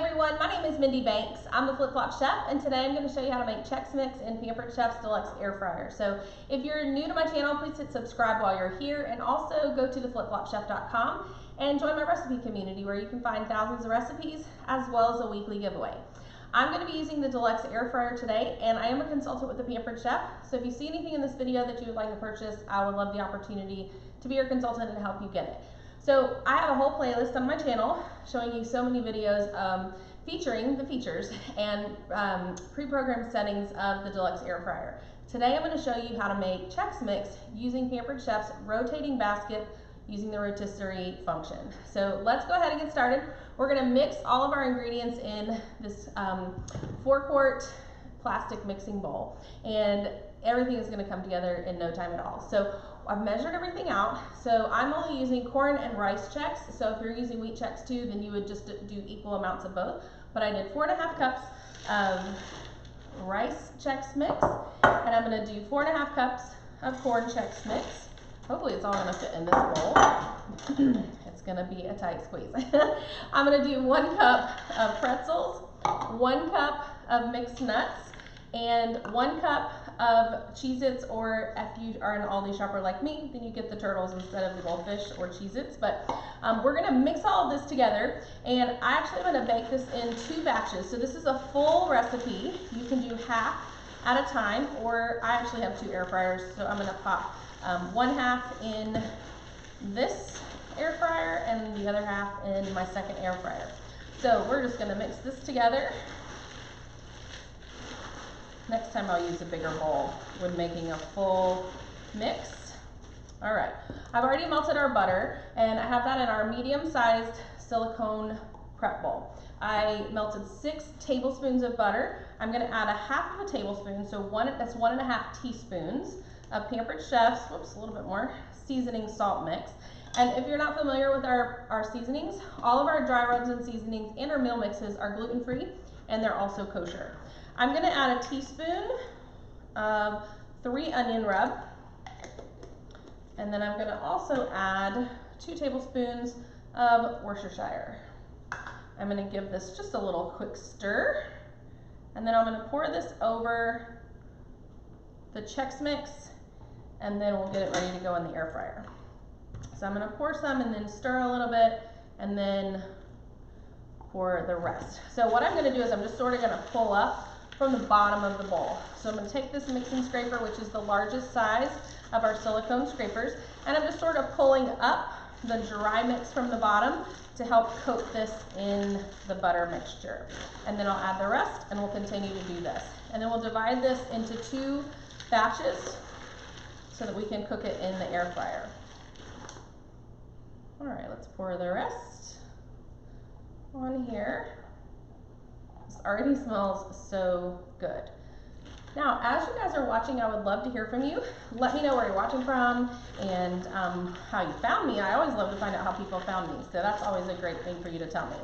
everyone, my name is Mindy Banks. I'm the Flip Flop Chef, and today I'm going to show you how to make Chex Mix in Pampered Chef's Deluxe Air Fryer. So if you're new to my channel, please hit subscribe while you're here, and also go to theflipflopchef.com and join my recipe community where you can find thousands of recipes as well as a weekly giveaway. I'm going to be using the Deluxe Air Fryer today, and I am a consultant with the Pampered Chef. So if you see anything in this video that you would like to purchase, I would love the opportunity to be your consultant and help you get it. So I have a whole playlist on my channel showing you so many videos featuring the features and pre-programmed settings of the Deluxe Air Fryer. Today I'm going to show you how to make Chex Mix using Pampered Chef's rotating basket using the rotisserie function. So let's go ahead and get started. We're going to mix all of our ingredients in this 4-quart plastic mixing bowl, and everything is going to come together in no time at all. So I've measured everything out. So I'm only using corn and rice Chex. So if you're using wheat Chex too, then you would just do equal amounts of both. But I did 4.5 cups of rice Chex Mix, and I'm going to do 4.5 cups of corn Chex Mix. Hopefully it's all going to fit in this bowl. It's going to be a tight squeeze. I'm going to do 1 cup of pretzels, 1 cup of mixed nuts, and 1 cup of Cheez-Its, or if you are an Aldi shopper like me, then you get the turtles instead of the goldfish or Cheez-Its. But we're going to mix all of this together, and I actually am going to bake this in 2 batches. So this is a full recipe. You can do half at a time, or I actually have 2 air fryers, so I'm going to pop 1 half in this air fryer and the other half in my second air fryer. So we're just going to mix this together. Next time I'll use a bigger bowl when making a full mix. All right, I've already melted our butter, and I have that in our medium-sized silicone prep bowl. I melted 6 tablespoons of butter. I'm going to add 1/2 of a tablespoon, so that's 1.5 teaspoons of Pampered Chef's, whoops, a little bit more, seasoning salt mix. And if you're not familiar with our seasonings, all of our dry rubs and seasonings and our meal mixes are gluten-free, and they're also kosher. I'm going to add a teaspoon of 3 onion rub, and then I'm going to also add 2 tablespoons of Worcestershire. I'm going to give this just a little quick stir, and then I'm going to pour this over the Chex Mix, and then we'll get it ready to go in the air fryer. So I'm going to pour some and then stir a little bit, and then pour the rest. So what I'm going to do is I'm just sort of going to pull up from the bottom of the bowl. So I'm going to take this mixing scraper, which is the largest size of our silicone scrapers, and I'm just sort of pulling up the dry mix from the bottom to help coat this in the butter mixture. And then I'll add the rest, and we'll continue to do this. And then we'll divide this into 2 batches so that we can cook it in the air fryer. All right, let's pour the rest on here. This already smells so good. Now, as you guys are watching, I would love to hear from you. Let me know where you're watching from and how you found me. I always love to find out how people found me, so that's always a great thing for you to tell me.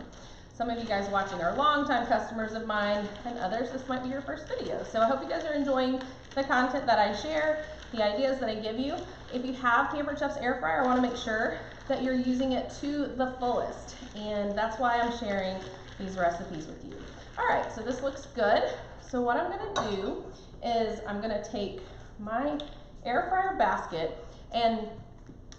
Some of you guys watching are longtime customers of mine, and others, this might be your first video. So I hope you guys are enjoying the content that I share, the ideas that I give you. If you have Pampered Chef's Air Fryer, I want to make sure that you're using it to the fullest, and that's why I'm sharing these recipes with you. All right, so this looks good. So what I'm going to do is I'm going to take my air fryer basket, and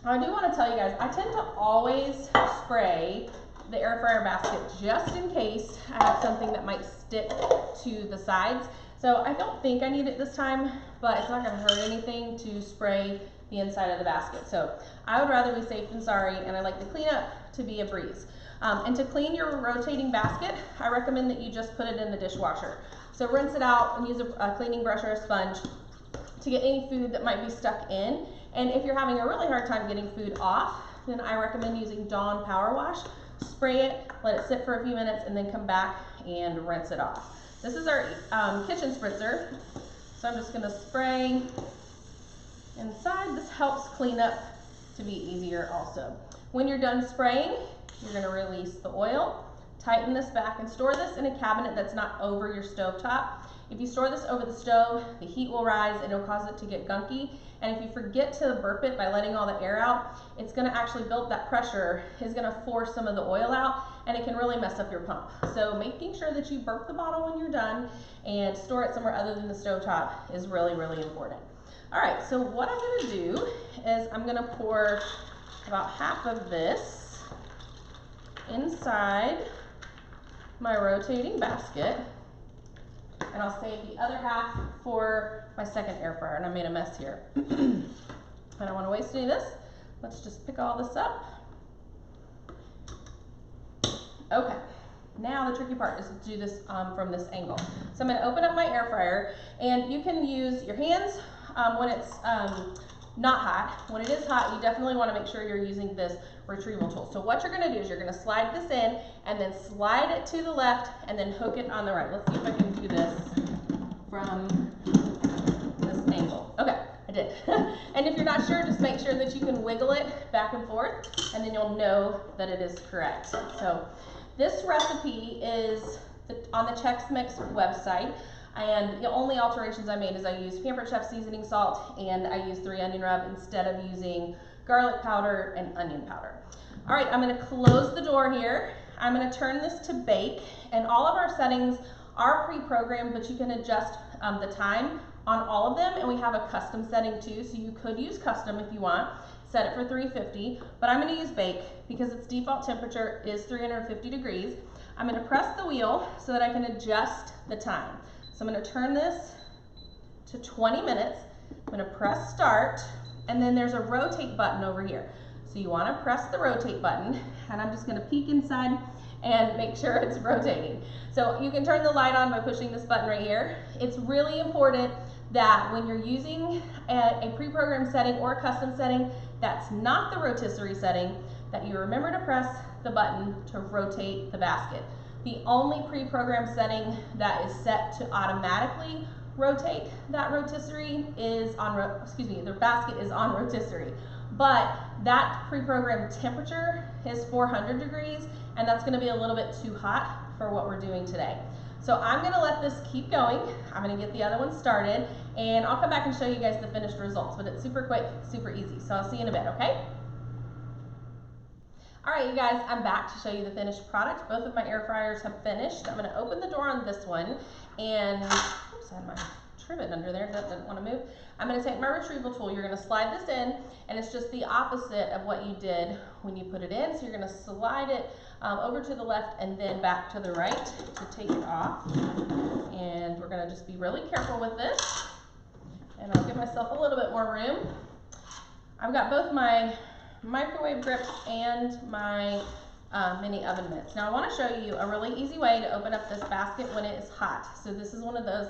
I do want to tell you guys, I tend to always spray the air fryer basket just in case I have something that might stick to the sides. So I don't think I need it this time, but it's not going to hurt anything to spray the inside of the basket. So I would rather be safe than sorry, and I like the cleanup to be a breeze. And to clean your rotating basket, I recommend that you just put it in the dishwasher. So rinse it out and use a cleaning brush or a sponge to get any food that might be stuck in. And if you're having a really hard time getting food off, then I recommend using Dawn Power Wash. Spray it, let it sit for a few minutes, and then come back and rinse it off. This is our kitchen spritzer, so I'm just going to spray inside. This helps clean up to be easier also. When you're done spraying, you're going to release the oil, tighten this back, and store this in a cabinet that's not over your stove top. If you store this over the stove, the heat will rise and it'll cause it to get gunky. And if you forget to burp it by letting all the air out, it's going to actually build that pressure, is going to force some of the oil out, and it can really mess up your pump. So making sure that you burp the bottle when you're done and store it somewhere other than the stovetop is really, really important. All right, so what I'm gonna do is I'm gonna pour about half of this inside my rotating basket, and I'll save the other half for my second air fryer, and I made a mess here. I don't want to waste any of this. Let's just pick all this up. Okay, now the tricky part is to do this from this angle. So I'm going to open up my air fryer, and you can use your hands when it's not hot. When it is hot, you definitely want to make sure you're using this retrieval tool. So what you're going to do is you're going to slide this in and then slide it to the left and then hook it on the right. Let's see if I can do this from this angle. Okay, I did. And if you're not sure, just make sure that you can wiggle it back and forth, and then you'll know that it is correct. So this recipe is on the Chex Mix website. And the only alterations I made is I used Pampered Chef seasoning salt, and I used 3 onion rub instead of using garlic powder and onion powder. All right, I'm gonna close the door here. I'm gonna turn this to bake, and all of our settings are pre-programmed, but you can adjust the time on all of them, and we have a custom setting too, so you could use custom if you want. Set it for 350, but I'm gonna use bake because its default temperature is 350 degrees. I'm gonna press the wheel so that I can adjust the time. So I'm going to turn this to 20 minutes. I'm going to press start, and then there's a rotate button over here. So you want to press the rotate button, and I'm just going to peek inside and make sure it's rotating. So you can turn the light on by pushing this button right here. It's really important that when you're using a pre-programmed setting or a custom setting that's not the rotisserie setting, that you remember to press the button to rotate the basket. The only pre-programmed setting that is set to automatically rotate that rotisserie is on, the basket is on rotisserie. But that pre-programmed temperature is 400 degrees, and that's gonna be a little bit too hot for what we're doing today. So I'm gonna let this keep going. I'm gonna get the other one started, and I'll come back and show you guys the finished results, but it's super quick, super easy. So I'll see you in a bit, okay? All right, you guys, I'm back to show you the finished product. Both of my air fryers have finished. I'm gonna open the door on this one, and oops, I had my trivet under there, that didn't wanna move. I'm gonna take my retrieval tool. You're gonna slide this in, and it's just the opposite of what you did when you put it in. So you're gonna slide it over to the left and then back to the right to take it off. And we're gonna just be really careful with this. And I'll give myself a little bit more room. I've got both my microwave grips and my mini oven mitts. Now I want to show you a really easy way to open up this basket when it is hot. So this is one of those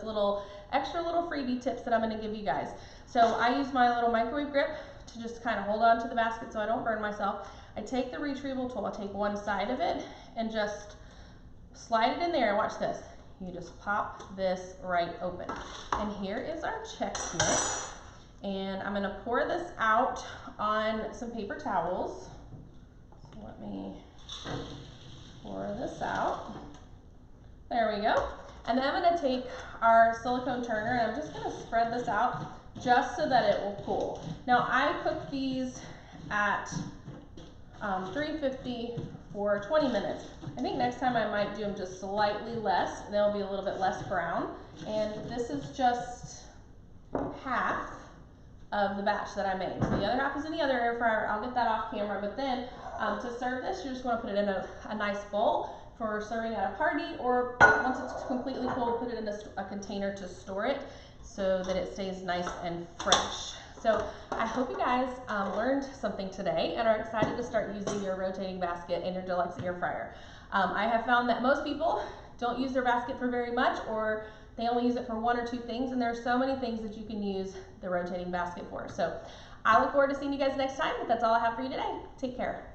extra little freebie tips that I'm going to give you guys. So I use my little microwave grip to just kind of hold on to the basket so I don't burn myself. I take the retrieval tool, I take one side of it and just slide it in there, and watch this. You just pop this right open. And here is our Chex Mix. And I'm gonna pour this out on some paper towels. So let me pour this out. There we go. And then I'm gonna take our silicone turner, and I'm just gonna spread this out just so that it will cool. Now I cook these at 350 for 20 minutes. I think next time I might do them just slightly less. They'll be a little bit less brown. And this is just half of the batch that I made. So the other half is in the other air fryer. I'll get that off camera. But then to serve this, you just want to put it in a nice bowl for serving at a party, or once it's completely cold, put it in a container to store it so that it stays nice and fresh. So I hope you guys learned something today and are excited to start using your rotating basket in your deluxe air fryer. I have found that most people don't use their basket for very much, or they only use it for 1 or 2 things, and there are so many things that you can use the rotating basket for. So I look forward to seeing you guys next time, but that's all I have for you today. Take care.